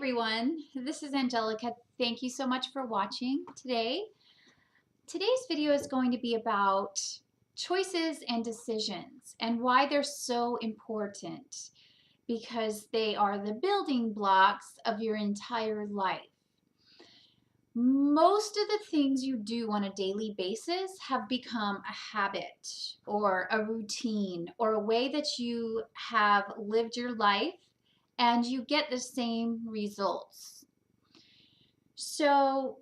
everyone, this is Angelica. Thank you so much for watching today. Today's video is going to be about choices and decisions and why they're so important because they are the building blocks of your entire life. Most of the things you do on a daily basis have become a habit or a routine or a way that you have lived your life and you get the same results. So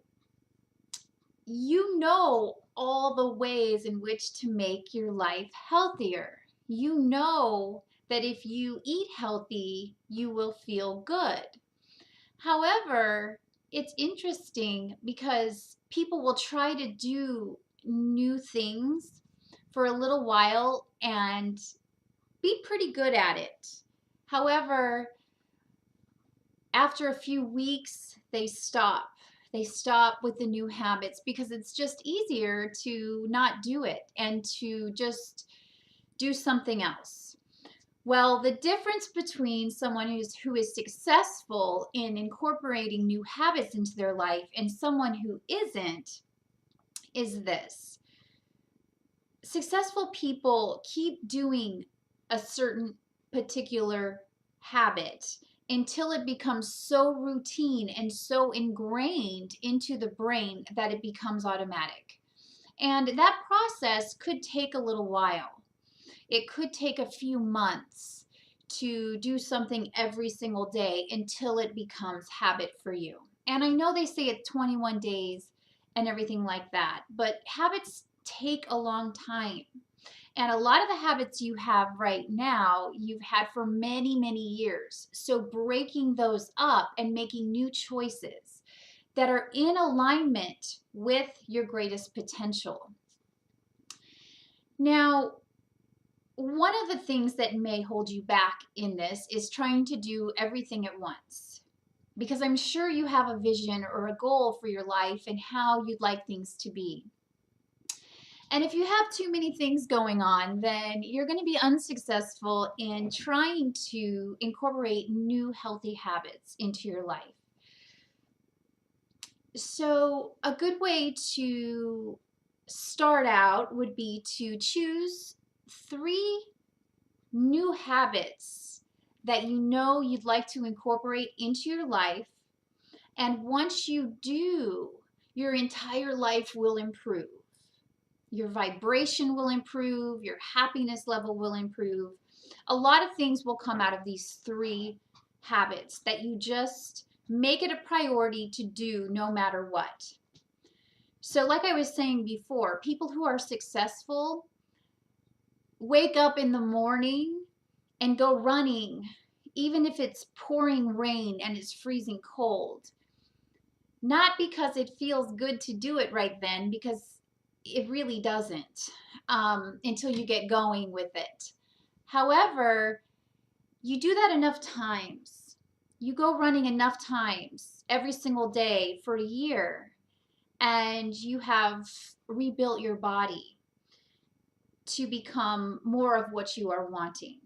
you know all the ways in which to make your life healthier. You know that if you eat healthy, you will feel good. However, it's interesting because people will try to do new things for a little while and be pretty good at it. However, after a few weeks, they stop. They stop with the new habits because it's just easier to not do it and to just do something else. Well, the difference between someone who is successful in incorporating new habits into their life and someone who isn't is this. Successful people keep doing a certain particular habit until it becomes so routine and so ingrained into the brain that it becomes automatic. And that process could take a little while. It could take a few months to do something every single day until it becomes habit for you. And I know they say it's 21 days and everything like that, but habits take a long time. And a lot of the habits you have right now, you've had for many, many years. So breaking those up and making new choices that are in alignment with your greatest potential. Now, one of the things that may hold you back in this is trying to do everything at once. Because I'm sure you have a vision or a goal for your life and how you'd like things to be. And if you have too many things going on, then you're going to be unsuccessful in trying to incorporate new healthy habits into your life. So a good way to start out would be to choose 3 new habits that you know you'd like to incorporate into your life. And once you do, your entire life will improve. Your vibration will improve, your happiness level will improve. A lot of things will come out of these 3 habits that you just make it a priority to do no matter what. So like I was saying before, people who are successful wake up in the morning and go running, even if it's pouring rain and it's freezing cold. Not because it feels good to do it right then, because it really doesn't until you get going with it. However, you do that enough times. You go running enough times every single day for a year, and you have rebuilt your body to become more of what you are wanting.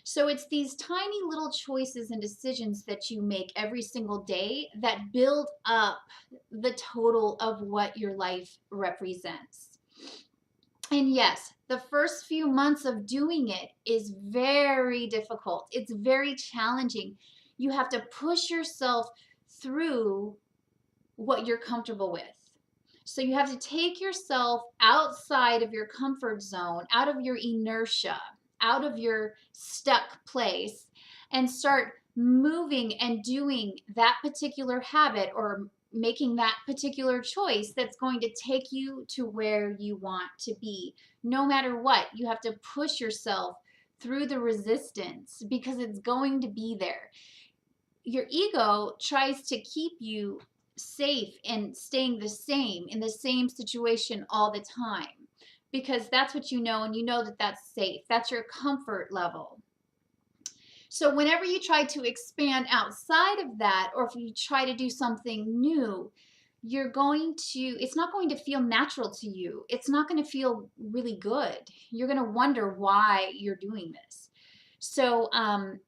So it's these tiny little choices and decisions that you make every single day that build up the total of what your life represents. And yes, the first few months of doing it is very difficult. It's very challenging. You have to push yourself through what you're comfortable with. So you have to take yourself outside of your comfort zone, out of your inertia, out of your stuck place, and start moving and doing that particular habit or making that particular choice that's going to take you to where you want to be. No matter what, you have to push yourself through the resistance because it's going to be there. Your ego tries to keep you safe and staying the same in the same situation all the time because that's what you know, and you know that that's safe. That's your comfort level. So whenever you try to expand outside of that, or if you try to do something new, it's not going to feel natural to you. It's not going to feel really good. You're going to wonder why you're doing this. So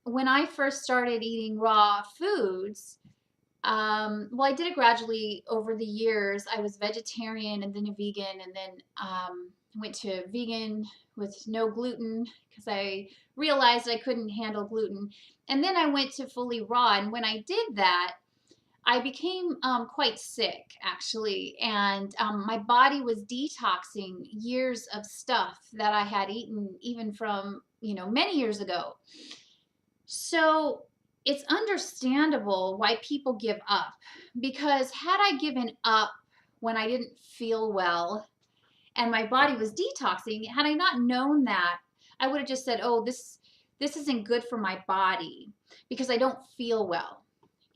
when I first started eating raw foods, Well, I did it gradually over the years. I was vegetarian and then a vegan, and then went to vegan with no gluten because I realized I couldn't handle gluten. And then I went to fully raw. And when I did that, I became quite sick actually, and my body was detoxing years of stuff that I had eaten even from, many years ago. So it's understandable why people give up, because had I given up when I didn't feel well and my body was detoxing, had I not known that, I would have just said, "Oh, this isn't good for my body because I don't feel well."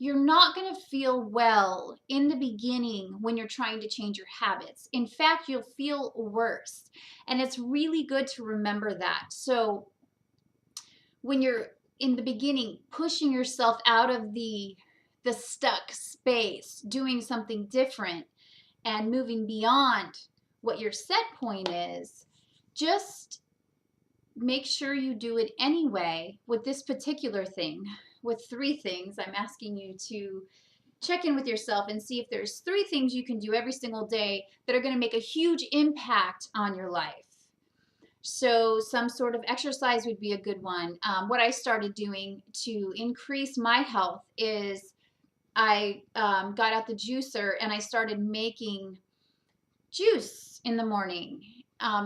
You're not going to feel well in the beginning when you're trying to change your habits. In fact, you'll feel worse. And it's really good to remember that. So when you're in the beginning pushing yourself out of the stuck space, doing something different and moving beyond what your set point is, just make sure you do it anyway with this particular thing. With 3 things, I'm asking you to check in with yourself and see if there's 3 things you can do every single day that are going to make a huge impact on your life. So some sort of exercise would be a good one. What I started doing to increase my health is I got out the juicer and I started making juice in the morning.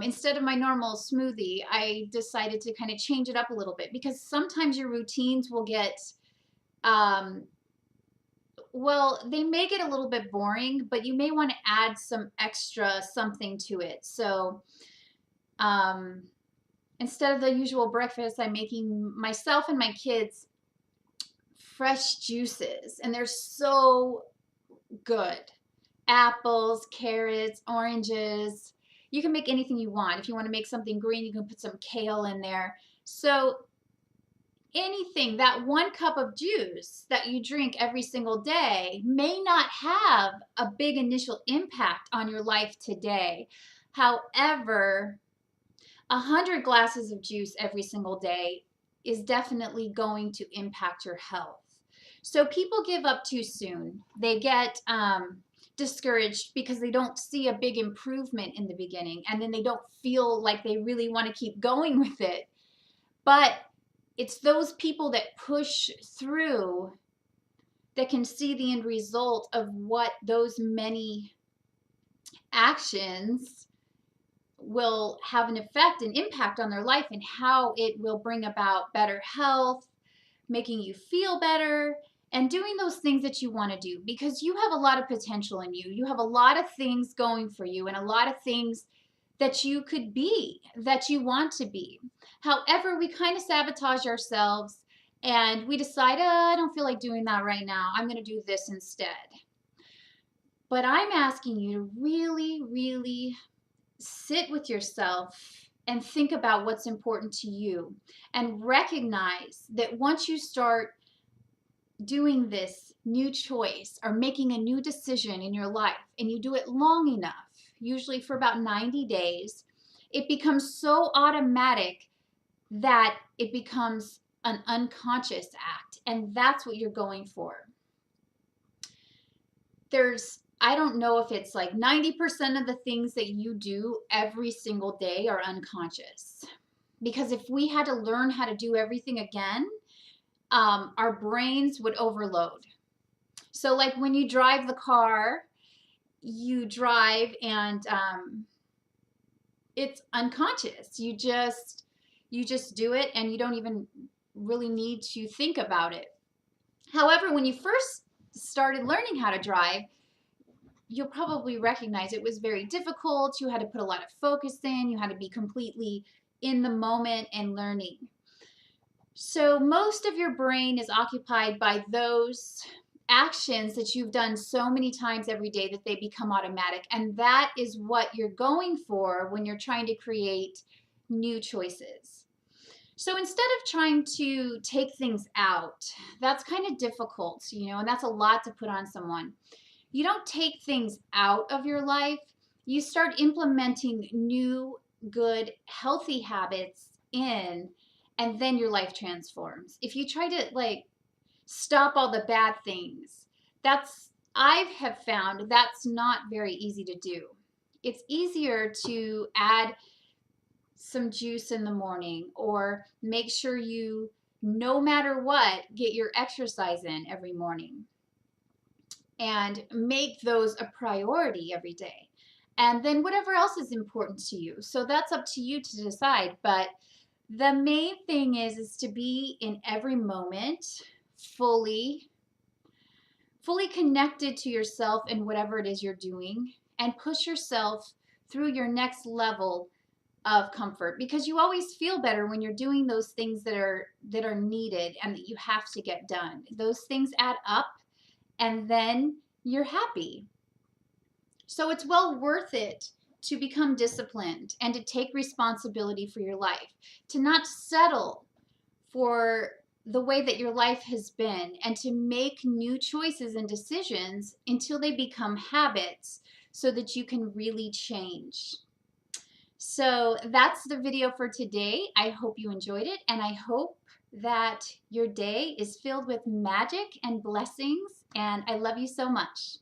Instead of my normal smoothie, I decided to kind of change it up a little bit, because sometimes your routines will get, well, they may get a little bit boring, but you may want to add some extra something to it. So instead of the usual breakfast, I'm making myself and my kids fresh juices, and they're so good. Apples, carrots, oranges. You can make anything you want. If you want to make something green, you can put some kale in there. So anything, that 1 cup of juice that you drink every single day may not have a big initial impact on your life today. However, 100 glasses of juice every single day is definitely going to impact your health. So people give up too soon. They get discouraged because they don't see a big improvement in the beginning, and then they don't feel like they really want to keep going with it. But it's those people that push through that can see the end result of what those many actions will have an effect and impact on their life, and how it will bring about better health, making you feel better, and doing those things that you want to do, because you have a lot of potential in you. You have a lot of things going for you and a lot of things that you could be, that you want to be. However, we kind of sabotage ourselves and we decide, oh, I don't feel like doing that right now. I'm going to do this instead. But I'm asking you to really, really sit with yourself and think about what's important to you, and recognize that once you start doing this new choice or making a new decision in your life, and you do it long enough, usually for about 90 days, it becomes so automatic that it becomes an unconscious act, and that's what you're going for. I don't know if it's like 90% of the things that you do every single day are unconscious. Because if we had to learn how to do everything again, our brains would overload. So like when you drive the car, you drive and it's unconscious. You just do it, and you don't even really need to think about it. However, when you first started learning how to drive, you'll probably recognize it was very difficult. You had to put a lot of focus in. You had to be completely in the moment and learning. So most of your brain is occupied by those actions that you've done so many times every day that they become automatic. And that is what you're going for when you're trying to create new choices. So instead of trying to take things out, that's kind of difficult, and that's a lot to put on someone. You don't take things out of your life. You start implementing new, good, healthy habits in, and then your life transforms. If you try to stop all the bad things, I have found that's not very easy to do. It's easier to add some juice in the morning, or make sure you, no matter what, get your exercise in every morning and make those a priority every day. And then whatever else is important to you. So that's up to you to decide. But the main thing is to be in every moment fully connected to yourself and whatever it is you're doing, and push yourself through your next level of comfort, because you always feel better when you're doing those things that are needed and that you have to get done. Those things add up, and then you're happy. So it's well worth it to become disciplined and to take responsibility for your life, to not settle for the way that your life has been, and to make new choices and decisions until they become habits, so that you can really change. So that's the video for today. I hope you enjoyed it, and I hope that your day is filled with magic and blessings, and I love you so much.